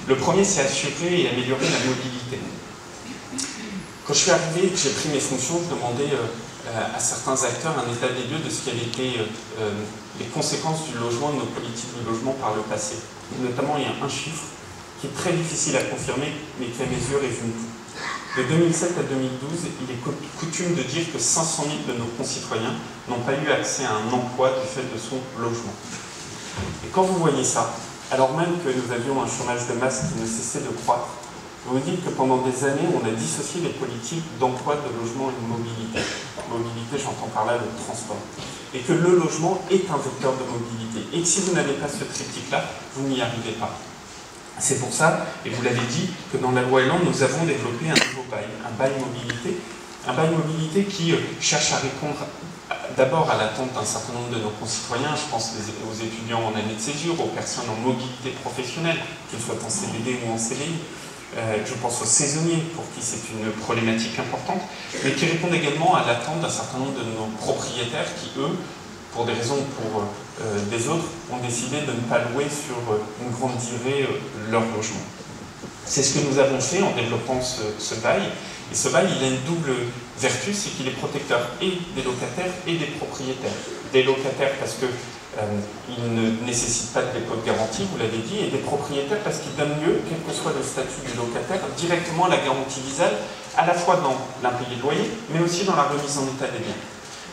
Le premier, c'est assurer et améliorer la mobilité. Quand je suis arrivé et que j'ai pris mes fonctions, je demandais à certains acteurs un état des lieux de ce qu'avaient été les conséquences du logement et de nos politiques du logement par le passé. Et notamment, il y a un chiffre qui est très difficile à confirmer, mais qui à mes yeux résume tout. De 2007 à 2012, il est coutume de dire que 500 000 de nos concitoyens n'ont pas eu accès à un emploi du fait de son logement. Et quand vous voyez ça, alors même que nous avions un chômage de masse qui ne cessait de croître, vous vous dites que pendant des années, on a dissocié les politiques d'emploi, de logement et de mobilité. Mobilité, j'entends par là le transport. Et que le logement est un vecteur de mobilité. Et que si vous n'avez pas ce triptyque-là, vous n'y arrivez pas. C'est pour ça, et vous l'avez dit, que dans la loi Elan, nous avons développé un nouveau bail, un bail mobilité qui cherche à répondre d'abord à l'attente d'un certain nombre de nos concitoyens, je pense aux étudiants en année de séjour, aux personnes en mobilité professionnelle, qu'ils soient en CDD ou en CDI, je pense aux saisonniers pour qui c'est une problématique importante, mais qui répondent également à l'attente d'un certain nombre de nos propriétaires qui, eux, pour des raisons ou pour des autres, ont décidé de ne pas louer sur une grande durée leur logement. C'est ce que nous avons fait en développant ce bail. Et ce bail, il a une double vertu, c'est qu'il est protecteur et des locataires et des propriétaires. Des locataires parce qu'il ne nécessite pas de dépôt de garantie, vous l'avez dit, et des propriétaires parce qu'il donne lieu, quel que soit le statut du locataire, directement à la garantie visale, à la fois dans l'impayé de loyer, mais aussi dans la remise en état des biens.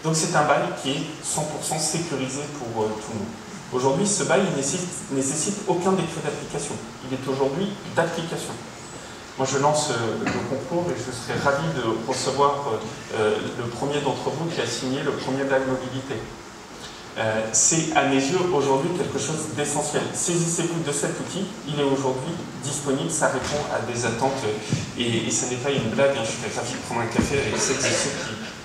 Donc c'est un bail qui est 100% sécurisé pour tout le monde. Aujourd'hui, ce bail ne nécessite aucun décret d'application. Il est aujourd'hui d'application. Moi, je lance le concours et je serais ravi de recevoir le premier d'entre vous qui a signé le premier bail mobilité. C'est à mes yeux aujourd'hui quelque chose d'essentiel. Saisissez-vous de cet outil, il est aujourd'hui disponible, ça répond à des attentes et ce n'est pas une blague, hein, je serais ravi de prendre un café avec celles et ceux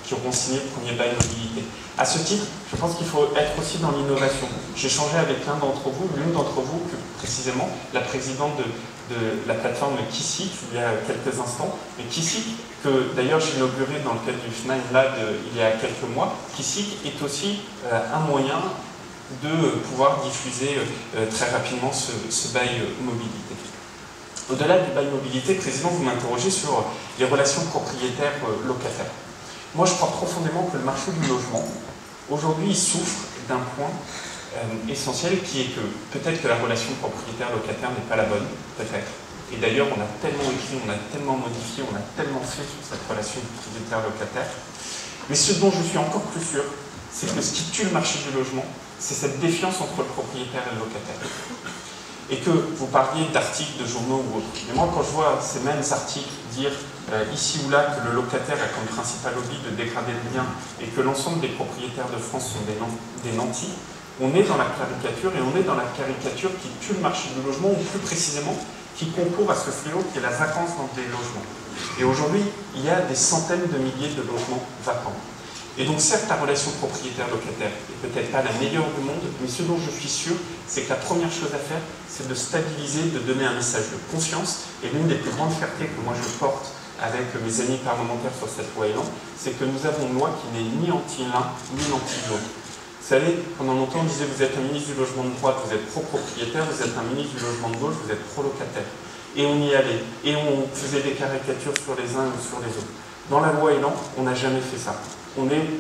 qui auront signé le premier bail mobilité. À ce titre, je pense qu'il faut être aussi dans l'innovation. J'ai échangé avec l'une d'entre vous, plus précisément, la présidente de la plateforme Kissik il y a quelques instants. Mais Kissik, que d'ailleurs j'ai inauguré dans le cadre du FNAIM Lab il y a quelques mois, Kissik est aussi un moyen de pouvoir diffuser très rapidement ce bail mobilité. Au-delà du bail mobilité, Président, vous m'interrogez sur les relations propriétaires-locataires. Moi, je crois profondément que le marché du logement, aujourd'hui, il souffre d'un point essentiel qui est que peut-être que la relation propriétaire-locataire n'est pas la bonne, peut-être. Et d'ailleurs, on a tellement écrit, on a tellement modifié, on a tellement fait sur cette relation propriétaire-locataire. Mais ce dont je suis encore plus sûr, c'est que ce qui tue le marché du logement, c'est cette défiance entre le propriétaire et le locataire. Et que vous parliez d'articles, de journaux ou autres. Mais moi, quand je vois ces mêmes articles dire ici ou là que le locataire a comme principal hobby de dégrader le bien et que l'ensemble des propriétaires de France sont des nantis, on est dans la caricature et on est dans la caricature qui tue le marché du logement ou plus précisément qui concourt à ce fléau qui est la vacance dans des logements. Et aujourd'hui, il y a des centaines de milliers de logements vacants. Et donc certes, la relation propriétaire-locataire n'est peut-être pas la meilleure du monde, mais ce dont je suis sûr, c'est que la première chose à faire, c'est de stabiliser, de donner un message de confiance. Et l'une des plus grandes fiertés que moi je porte avec mes amis parlementaires sur cette loi Elan, c'est que nous avons une loi qui n'est ni anti-l'un, ni anti-l'autre. Vous savez, pendant longtemps, on disait vous êtes un ministre du logement de droite, vous êtes pro-propriétaire, vous êtes un ministre du logement de gauche, vous êtes pro-locataire. Et on y allait. Et on faisait des caricatures sur les uns ou sur les autres. Dans la loi Elan, on n'a jamais fait ça.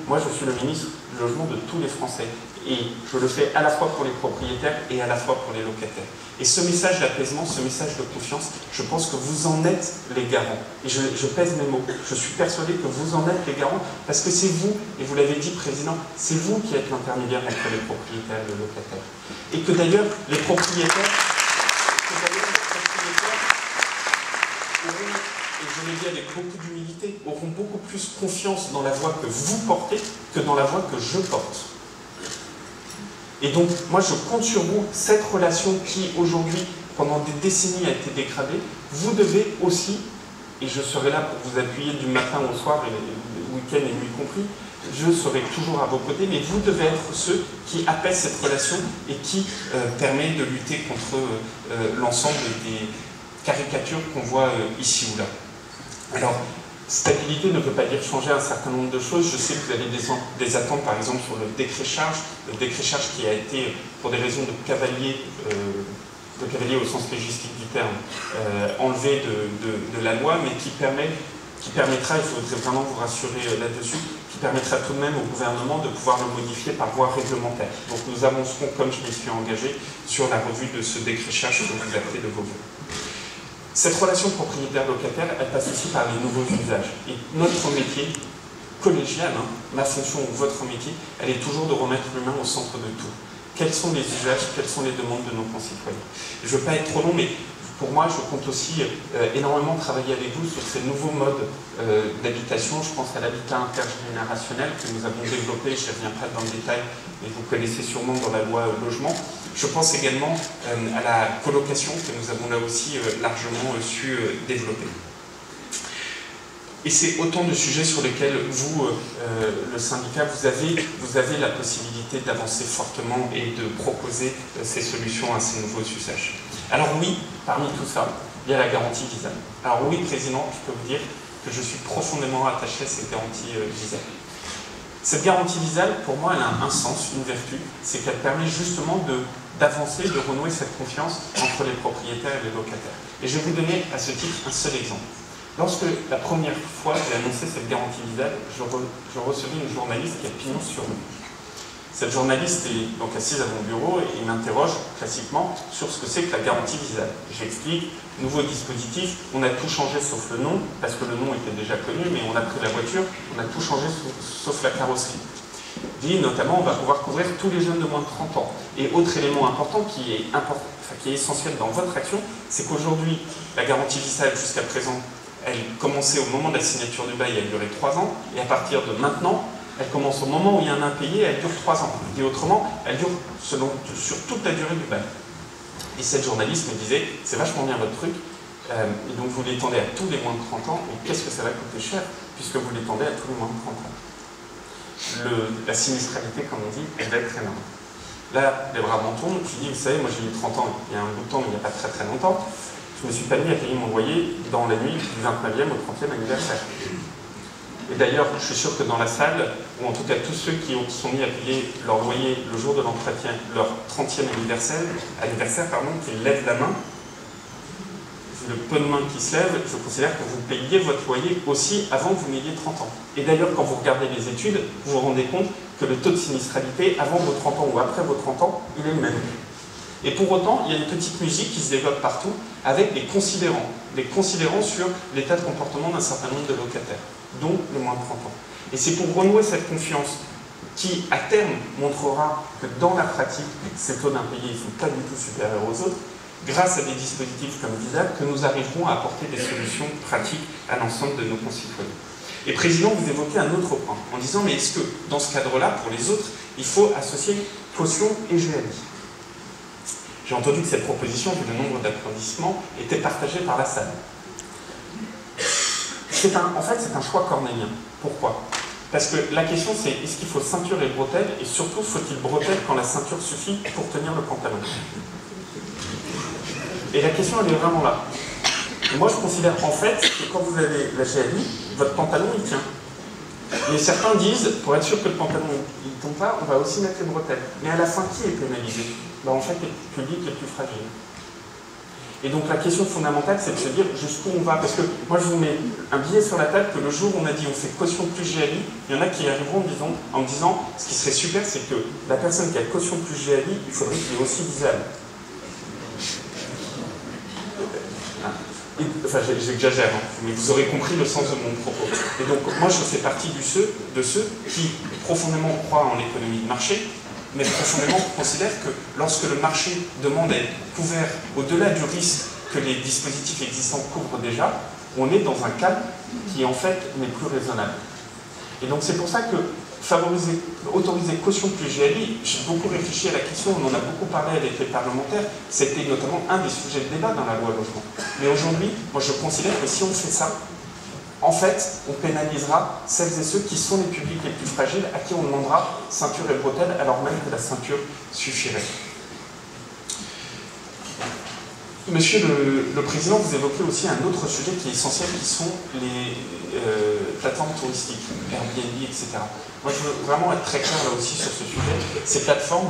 Moi, je suis le ministre du logement de tous les Français. Et je le fais à la fois pour les propriétaires et à la fois pour les locataires. Et ce message d'apaisement, ce message de confiance, je pense que vous en êtes les garants. Et je pèse mes mots. Je suis persuadé que vous en êtes les garants parce que c'est vous, et vous l'avez dit, Président, c'est vous qui êtes l'intermédiaire entre les propriétaires et les locataires. Et que d'ailleurs, les propriétaires et je le dis avec beaucoup d'humilité, auront beaucoup plus confiance dans la voie que vous portez que dans la voie que je porte. Et donc, moi, je compte sur vous, cette relation qui, aujourd'hui, pendant des décennies a été dégradée, vous devez aussi, et je serai là pour vous appuyer du matin au soir, et le week-end et nuit compris, je serai toujours à vos côtés, mais vous devez être ceux qui apaisent cette relation et qui permet de lutter contre l'ensemble des caricatures qu'on voit ici ou là. Alors, stabilité ne veut pas dire changer un certain nombre de choses. Je sais que vous avez des attentes, par exemple, sur le décret charge qui a été, pour des raisons de cavalier, de cavalier au sens légistique du terme, enlevé de la loi, mais qui permettra, il faudrait vraiment vous rassurer là-dessus, qui permettra tout de même au gouvernement de pouvoir le modifier par voie réglementaire. Donc nous avancerons, comme je m'y suis engagé, sur la revue de ce décréchage que vous appelez de vos vœux. Cette relation propriétaire-locataire, elle passe aussi par les nouveaux usages. Et notre métier collégial, ma fonction ou votre métier, elle est toujours de remettre l'humain au centre de tout. Quels sont les usages, quelles sont les demandes de nos concitoyens? Je ne veux pas être trop long, mais pour moi, je compte aussi énormément travailler avec vous sur ces nouveaux modes d'habitation. Je pense à l'habitat intergénérationnel que nous avons développé, je ne reviens pas dans le détail, mais vous connaissez sûrement dans la loi logement. Je pense également à la colocation que nous avons là aussi largement su développer. Et c'est autant de sujets sur lesquels vous, le syndicat, vous avez la possibilité d'avancer fortement et de proposer ces solutions à ces nouveaux usages. Alors oui, parmi tout ça, il y a la garantie Visa. Alors oui, Président, je peux vous dire que je suis profondément attaché à cette garantie Visa. Cette garantie Visa, pour moi, elle a un sens, une vertu, c'est qu'elle permet justement d'avancer, de renouer cette confiance entre les propriétaires et les locataires. Et je vais vous donner à ce titre un seul exemple. Lorsque la première fois j'ai annoncé cette garantie Visa, je recevais une journaliste qui a pignon sur rue. Cette journaliste est donc assise à mon bureau et m'interroge classiquement sur ce que c'est que la garantie Visa. J'explique, nouveau dispositif, on a tout changé sauf le nom, parce que le nom était déjà connu, mais on a pris la voiture, on a tout changé sauf la carrosserie. Dit notamment, on va pouvoir couvrir tous les jeunes de moins de 30 ans. Et autre élément important qui est essentiel dans votre action, c'est qu'aujourd'hui, la garantie Visa jusqu'à présent, elle commençait au moment de la signature du bail, elle durait 3 ans, et à partir de maintenant, elle commence au moment où il y a un impayé, elle dure 3 ans. Et autrement, elle dure sur toute la durée du bail. Et cette journaliste me disait, c'est vachement bien votre truc, et donc vous l'étendez à tous les moins de 30 ans, et qu'est-ce que ça va coûter cher, puisque vous l'étendez à tous les moins de 30 ans. La sinistralité, comme on dit, elle va être énorme. Là, les bras m'en tournent, je dis, vous savez, moi j'ai eu 30 ans, il y a un bout de temps, mais il n'y a pas très longtemps, je me suis pas mis à payer mon loyer dans la nuit du 29e au 30e anniversaire. Et d'ailleurs, je suis sûr que dans la salle, ou en tout cas tous ceux qui sont mis à payer leur loyer le jour de l'entretien, leur 30e anniversaire, qui lèvent la main, le peu de mains qui se lèvent, je considère que vous payiez votre loyer aussi avant que vous n'ayez 30 ans. Et d'ailleurs, quand vous regardez les études, vous vous rendez compte que le taux de sinistralité avant vos 30 ans ou après vos 30 ans, il est le même. Et pour autant, il y a une petite musique qui se développe partout avec des considérants sur l'état de comportement d'un certain nombre de locataires, dont les moins de 30 ans. Et c'est pour renouer cette confiance qui, à terme, montrera que dans la pratique, ces taux d'impayés ne sont pas du tout supérieurs aux autres, grâce à des dispositifs comme Visa, que nous arriverons à apporter des solutions pratiques à l'ensemble de nos concitoyens. Et Président, vous évoquez un autre point, en disant, mais est-ce que, dans ce cadre-là, pour les autres, il faut associer caution et GALI? J'ai entendu que cette proposition, vu le nombre d'applaudissements, était partagée par la salle. En fait, c'est un choix cornélien. Pourquoi? Parce que la question, c'est est-ce qu'il faut ceinture et bretelles, et surtout, faut-il bretelles quand la ceinture suffit pour tenir le pantalon? Et la question, elle est vraiment là. Et moi, je considère en fait que quand vous avez la GALI, votre pantalon, il tient. Mais certains disent, pour être sûr que le pantalon ne tombe pas, on va aussi mettre les bretelles. Mais à la fin, qui est pénalisé? Ben, en fait, les publics les plus fragiles. Et donc la question fondamentale, c'est de se dire jusqu'où on va. Parce que moi, je vous mets un billet sur la table que le jour où on a dit on fait caution plus GALI, il y en a qui arriveront en me disant ce qui serait super, c'est que la personne qui a caution plus GALI, il faudrait qu'il ait aussi Visa. Enfin, j'exagère, mais vous aurez compris le sens de mon propos. Et donc, moi, je fais partie de ceux qui profondément croient en l'économie de marché, mais profondément considèrent que lorsque le marché demande à être couvert au-delà du risque que les dispositifs existants couvrent déjà, on est dans un cadre qui, en fait, n'est plus raisonnable. Et donc, c'est pour ça que autoriser caution plus GALI, j'ai beaucoup réfléchi à la question, on en a beaucoup parlé avec les parlementaires, c'était notamment un des sujets de débat dans la loi logement. Mais aujourd'hui, moi je considère que si on fait ça, en fait, on pénalisera celles et ceux qui sont les publics les plus fragiles, à qui on demandera ceinture et bretelles, alors même que la ceinture suffirait. Monsieur le Président, vous évoquez aussi un autre sujet qui est essentiel, qui sont les plateformes touristiques, Airbnb, etc. Moi, je veux vraiment être très clair là aussi sur ce sujet. Ces plateformes,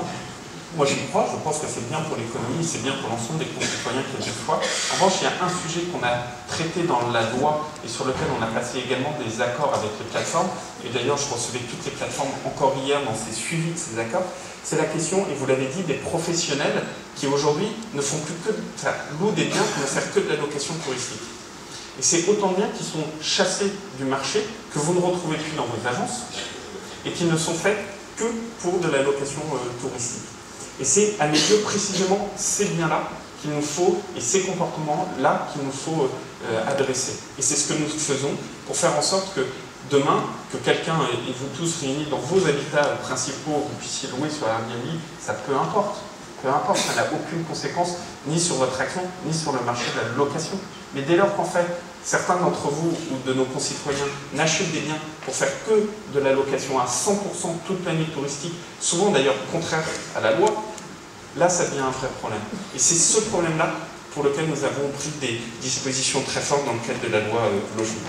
Moi j'y crois, je pense que c'est bien pour l'économie, c'est bien pour l'ensemble des concitoyens qui le choix. En revanche, il y a un sujet qu'on a traité dans la loi et sur lequel on a passé également des accords avec les plateformes, et d'ailleurs je recevais toutes les plateformes encore hier dans ces suivis de ces accords, c'est la question, et vous l'avez dit, des professionnels qui aujourd'hui ne font plus que louent des biens qui ne servent que de la location touristique. Et c'est autant de biens qui sont chassés du marché, que vous ne retrouvez plus dans vos agences, et qui ne sont faits que pour de la location touristique. Et c'est à mes yeux précisément ces biens-là qu'il nous faut, et ces comportements-là qu'il nous faut adresser. Et c'est ce que nous faisons pour faire en sorte que demain, que quelqu'un et vous tous réunis dans vos habitats principaux, vous puissiez louer sur Airbnb, ça peu importe. Peu importe, ça n'a aucune conséquence ni sur votre action, ni sur le marché de la location. Mais dès lors qu'en fait, certains d'entre vous ou de nos concitoyens n'achètent des biens pour faire que de la location à 100% toute l'année touristique, souvent d'ailleurs contraire à la loi, là ça devient un vrai problème. Et c'est ce problème-là pour lequel nous avons pris des dispositions très fortes dans le cadre de la loi logement.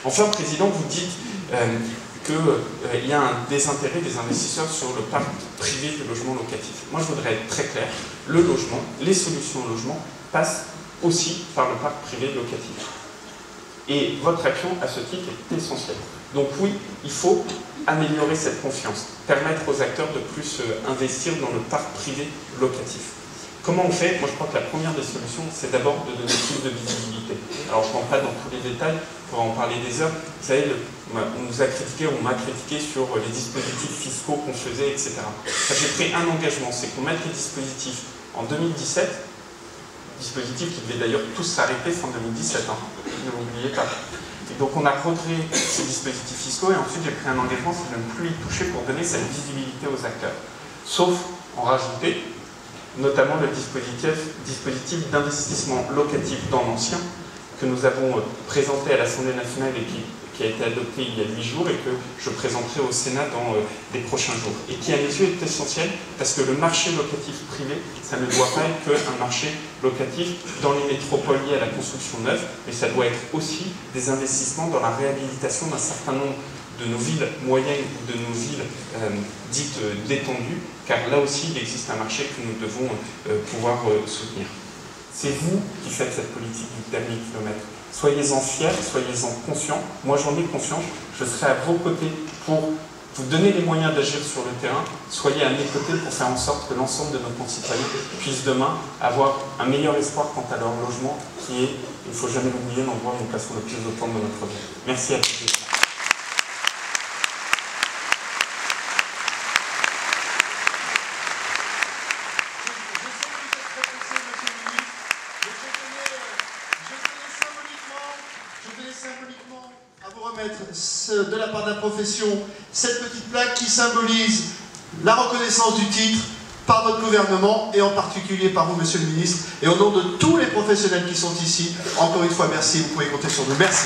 Enfin, Président, vous dites qu'il y a un désintérêt des investisseurs sur le parc privé de logement locatif. Moi, je voudrais être très clair. Le logement, les solutions au logement passent aussi par le parc privé locatif. Et votre action, à ce titre, est essentielle. Donc oui, il faut améliorer cette confiance, permettre aux acteurs de plus investir dans le parc privé locatif. Comment on fait? Moi, je crois que la première des solutions, c'est d'abord de donner plus de visibilité. Alors, je ne rentre pas dans tous les détails, on pourra en parler des heures. Vous savez, on nous a critiqué, on m'a critiqué sur les dispositifs fiscaux qu'on faisait, etc. J'ai pris un engagement, c'est qu'on mette les dispositifs en 2017, dispositifs qui devaient d'ailleurs tous s'arrêter fin 2017, hein, ne l'oubliez pas. Et donc, on a recréé ces dispositifs fiscaux et ensuite, j'ai pris un engagement, c'est de ne plus y toucher pour donner cette visibilité aux acteurs. Sauf en rajouter notamment le dispositif d'investissement locatif dans l'ancien que nous avons présenté à l'Assemblée nationale et qui a été adopté il y a 8 jours et que je présenterai au Sénat dans les prochains jours. Et qui, à mes yeux, est essentiel parce que le marché locatif privé, ça ne doit pas être qu'un marché locatif dans les métropoles liées à la construction neuve, mais ça doit être aussi des investissements dans la réhabilitation d'un certain nombre de nos villes moyennes ou de nos villes dites détendues, car là aussi il existe un marché que nous devons pouvoir soutenir. C'est vous qui faites cette politique du permis kilomètre. Soyez-en fiers, soyez-en conscients. Moi j'en ai conscience, je serai à vos côtés pour vous donner les moyens d'agir sur le terrain. Soyez à mes côtés pour faire en sorte que l'ensemble de nos concitoyens puissent demain avoir un meilleur espoir quant à leur logement, qui est, il ne faut jamais l'oublier, l'endroit où nous passons le plus de temps de notre vie. Merci à tous. De la part de la profession, cette petite plaque qui symbolise la reconnaissance du titre par notre gouvernement et en particulier par vous, Monsieur le Ministre. Et au nom de tous les professionnels qui sont ici, encore une fois, merci, vous pouvez compter sur nous. Merci.